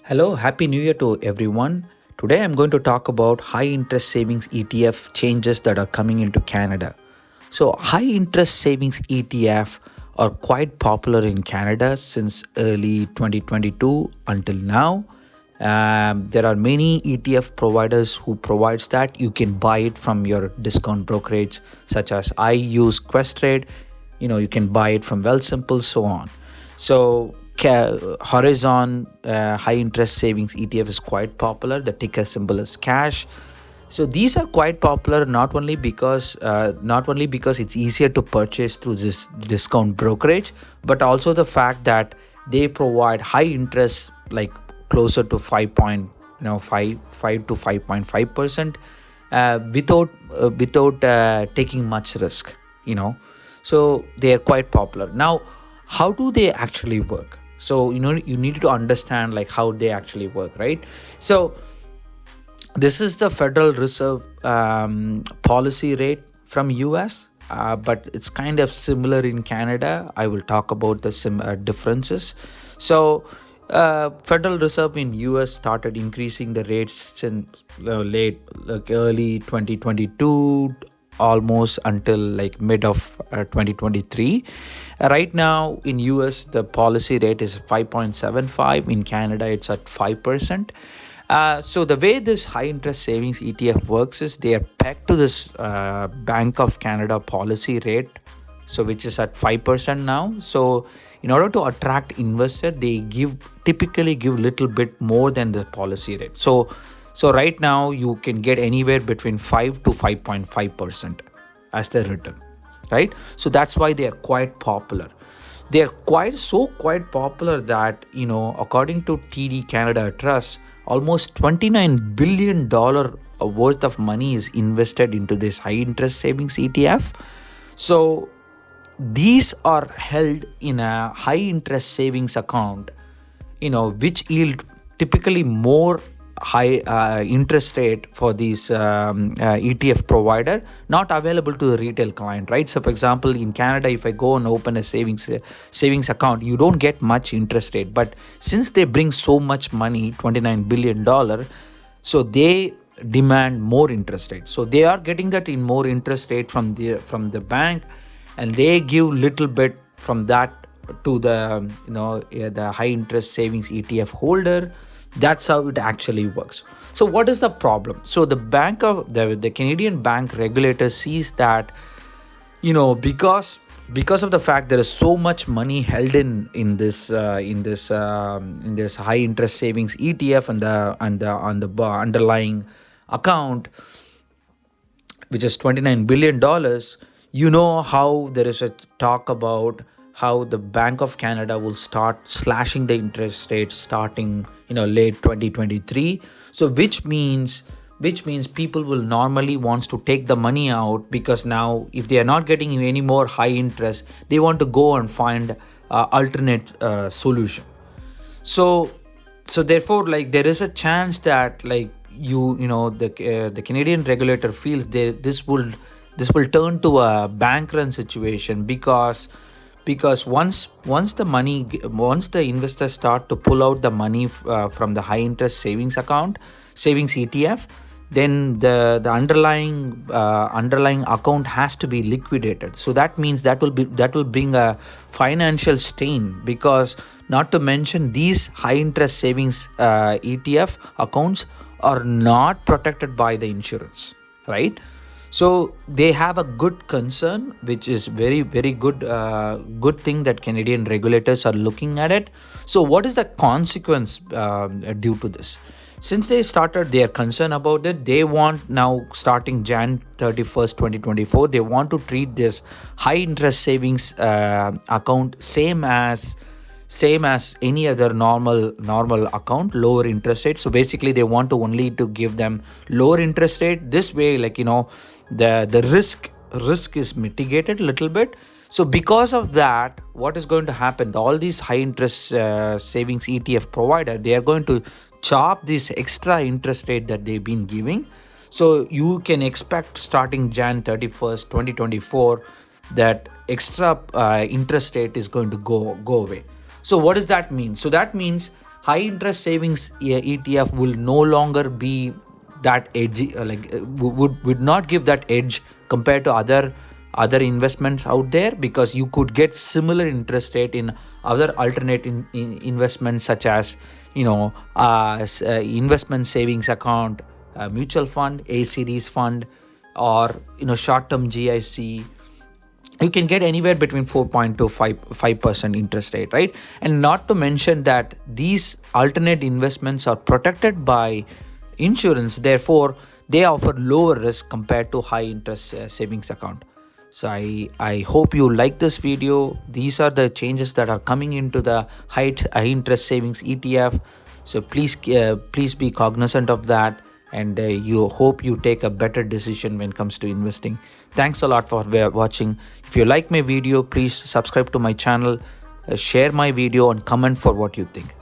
Hello, Happy New Year to everyone. Today I'm going to talk about high interest savings ETF changes that are coming into Canada. So, high interest savings ETF are quite popular in Canada since early 2022 until now. There are many ETF providers who provides that you can buy it from your discount brokerage, such as I use Questrade. You can buy it from Wealthsimple, so on. So Horizon high interest savings ETF is quite popular. The ticker symbol is cash. So these are quite popular not only because it's easier to purchase through this discount brokerage, but also the fact that they provide high interest, like closer to 5 to 5.5%, without taking much risk. So they are quite popular. Now, how do they actually work? So you need to understand like how they actually work, right? So this is the Federal Reserve policy rate from US, but it's kind of similar in Canada. I will talk about the differences. So Federal Reserve in US started increasing the rates in early 2022, almost until like mid of 2023. Right now in US the policy rate is 5.75. In Canada it's at 5%. So the way this high interest savings ETF works is they are pegged to this Bank of Canada policy rate, so which is at 5% now. So in order to attract investors, they typically give little bit more than the policy rate. So right now you can get anywhere between 5 to 5.5% as the return, right? So that's why they are quite popular. They are quite popular that according to TD Canada Trust, almost $29 billion worth of money is invested into this high interest savings ETF. So these are held in a high interest savings account, which yield typically more high interest rate for these ETF provider, not available to the retail client, right? So for example, in Canada, if I go and open a savings account, you don't get much interest rate. But since they bring so much money, $29 billion, so they demand more interest rate. So they are getting that in more interest rate from the bank, and they give little bit from that to the high interest savings ETF holder. That's how it actually works. So what is the problem? So the Canadian bank regulator sees that because of the fact there is so much money held in this high interest savings ETF and the underlying account, which is $29 billion. How there is a talk about how the Bank of Canada will start slashing the interest rates starting late 2023. So which means people will normally wants to take the money out, because now if they are not getting any more high interest, they want to go and find alternate solution. So therefore, like, there is a chance that like the Canadian regulator feels this will turn to a bank run situation, because once the investors start to pull out the money from the high interest savings ETF, then the underlying account has to be liquidated. So that means that will bring a financial strain, because not to mention these high interest savings ETF accounts are not protected by the insurance, right? So they have a good concern, which is very, very good thing that Canadian regulators are looking at it. So what is the consequence due to this? Since they started their concern about it, they want now, starting Jan 31st, 2024, they want to treat this high interest savings account same as any other normal account, lower interest rate. So basically they want to only to give them lower interest rate. This way, the risk is mitigated a little bit. So because of that, what is going to happen? All these high interest savings ETF provider, they are going to chop this extra interest rate that they've been giving. So you can expect starting Jan 31st, 2024, that extra interest rate is going to go away. So what does that mean? So that means high interest savings ETF will no longer be that edgy, would not give that edge compared to other investments out there, because you could get similar interest rate in other alternate investments, such as investment savings account, mutual fund, A series fund, or short term GIC. You can get anywhere between 4.2 to 5% interest rate, right? And not to mention that these alternate investments are protected by insurance, therefore they offer lower risk compared to high interest savings account. So I hope you like this video. These are the changes that are coming into the high interest savings ETF. So please be cognizant of that, and you hope you take a better decision when it comes to investing. Thanks a lot for watching. If you like my video, please subscribe to my channel, share my video, and comment for what you think.